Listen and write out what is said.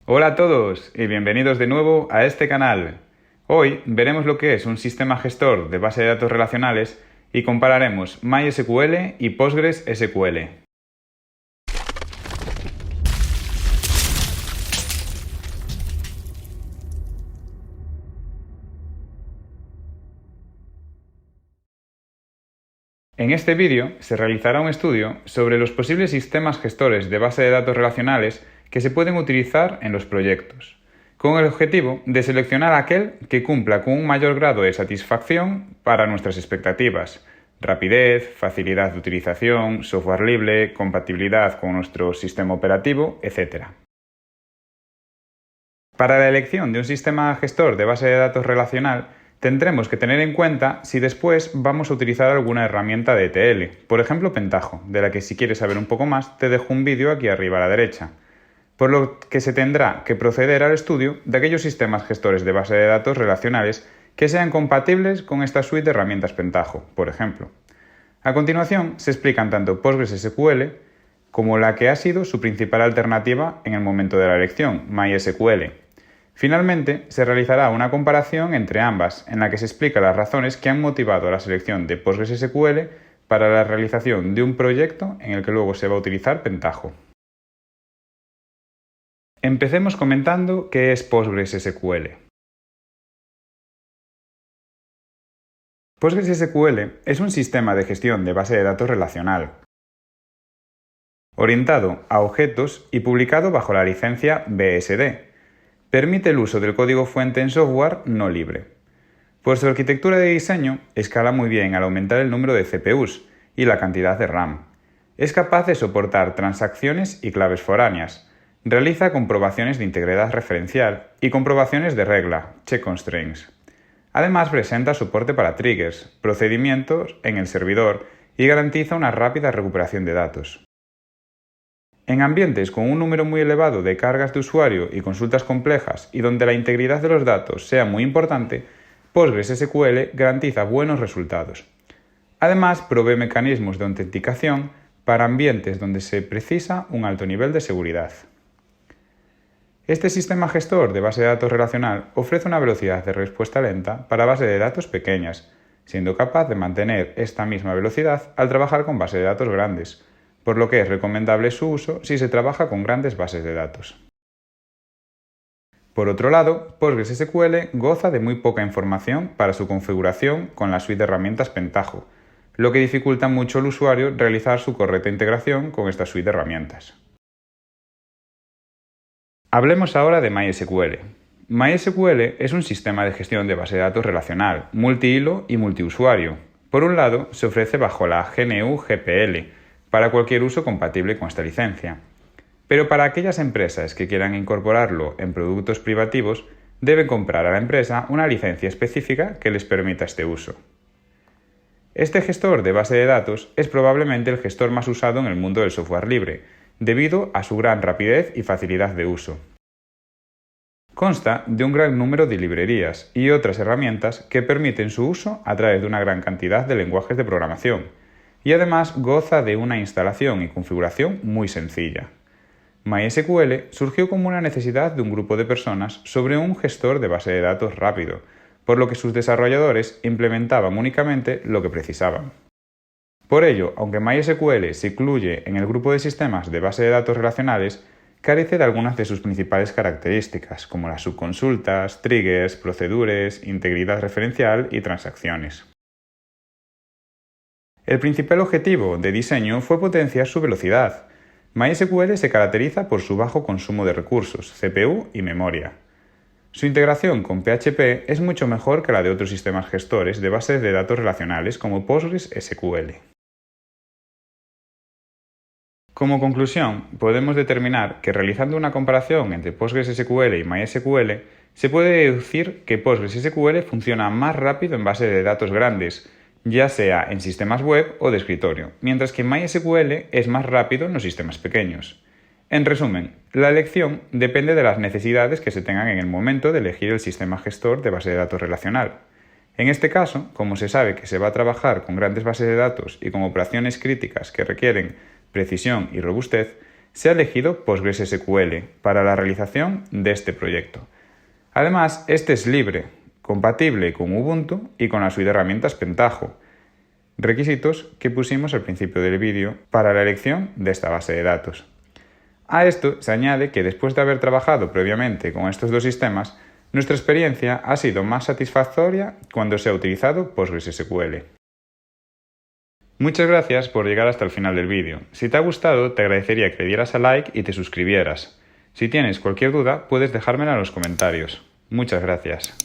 Hola a todos y bienvenidos de nuevo a este canal. Hoy veremos lo que es un sistema gestor de base de datos relacionales y compararemos MySQL y PostgreSQL. En este vídeo se realizará un estudio sobre los posibles sistemas gestores de base de datos relacionales que se pueden utilizar en los proyectos, con el objetivo de seleccionar aquel que cumpla con un mayor grado de satisfacción para nuestras expectativas: rapidez, facilidad de utilización, software libre, compatibilidad con nuestro sistema operativo, etc. Para la elección de un sistema gestor de base de datos relacional, tendremos que tener en cuenta si después vamos a utilizar alguna herramienta de ETL, por ejemplo Pentaho, de la que si quieres saber un poco más te dejo un vídeo aquí arriba a la derecha. Por lo que se tendrá que proceder al estudio de aquellos sistemas gestores de base de datos relacionales que sean compatibles con esta suite de herramientas Pentaho, por ejemplo. A continuación se explican tanto PostgreSQL como la que ha sido su principal alternativa en el momento de la elección, MySQL. Finalmente, se realizará una comparación entre ambas, en la que se explican las razones que han motivado la selección de PostgreSQL para la realización de un proyecto en el que luego se va a utilizar Pentaho. Empecemos comentando qué es PostgreSQL. PostgreSQL es un sistema de gestión de base de datos relacional, orientado a objetos y publicado bajo la licencia BSD. Permite el uso del código fuente en software no libre. Por su arquitectura de diseño, escala muy bien al aumentar el número de CPUs y la cantidad de RAM. Es capaz de soportar transacciones y claves foráneas. Realiza comprobaciones de integridad referencial y comprobaciones de regla, check constraints. Además, presenta soporte para triggers, procedimientos en el servidor y garantiza una rápida recuperación de datos. En ambientes con un número muy elevado de cargas de usuario y consultas complejas y donde la integridad de los datos sea muy importante, PostgreSQL garantiza buenos resultados. Además, provee mecanismos de autenticación para ambientes donde se precisa un alto nivel de seguridad. Este sistema gestor de base de datos relacional ofrece una velocidad de respuesta lenta para bases de datos pequeñas, siendo capaz de mantener esta misma velocidad al trabajar con bases de datos grandes, por lo que es recomendable su uso si se trabaja con grandes bases de datos. Por otro lado, PostgreSQL goza de muy poca información para su configuración con la suite de herramientas Pentaho, lo que dificulta mucho al usuario realizar su correcta integración con esta suite de herramientas. Hablemos ahora de MySQL. MySQL es un sistema de gestión de base de datos relacional, multihilo y multiusuario. Por un lado, se ofrece bajo la GNU GPL, para cualquier uso compatible con esta licencia. Pero para aquellas empresas que quieran incorporarlo en productos privativos, deben comprar a la empresa una licencia específica que les permita este uso. Este gestor de base de datos es probablemente el gestor más usado en el mundo del software libre, debido a su gran rapidez y facilidad de uso. Consta de un gran número de librerías y otras herramientas que permiten su uso a través de una gran cantidad de lenguajes de programación, y además goza de una instalación y configuración muy sencilla. MySQL surgió como una necesidad de un grupo de personas sobre un gestor de base de datos rápido, por lo que sus desarrolladores implementaban únicamente lo que precisaban. Por ello, aunque MySQL se incluye en el grupo de sistemas de base de datos relacionales, carece de algunas de sus principales características, como las subconsultas, triggers, procedures, integridad referencial y transacciones. El principal objetivo de diseño fue potenciar su velocidad. MySQL se caracteriza por su bajo consumo de recursos, CPU y memoria. Su integración con PHP es mucho mejor que la de otros sistemas gestores de bases de datos relacionales como PostgreSQL. Como conclusión, podemos determinar que realizando una comparación entre PostgreSQL y MySQL, se puede deducir que PostgreSQL funciona más rápido en bases de datos grandes, ya sea en sistemas web o de escritorio, mientras que MySQL es más rápido en los sistemas pequeños. En resumen, la elección depende de las necesidades que se tengan en el momento de elegir el sistema gestor de base de datos relacional. En este caso, como se sabe que se va a trabajar con grandes bases de datos y con operaciones críticas que requieren precisión y robustez, se ha elegido PostgreSQL para la realización de este proyecto. Además, este es libre, compatible con Ubuntu y con la suite de herramientas Pentaho, requisitos que pusimos al principio del vídeo para la elección de esta base de datos. A esto se añade que después de haber trabajado previamente con estos dos sistemas, nuestra experiencia ha sido más satisfactoria cuando se ha utilizado PostgreSQL. Muchas gracias por llegar hasta el final del vídeo. Si te ha gustado, te agradecería que le dieras a like y te suscribieras. Si tienes cualquier duda, puedes dejármela en los comentarios. Muchas gracias.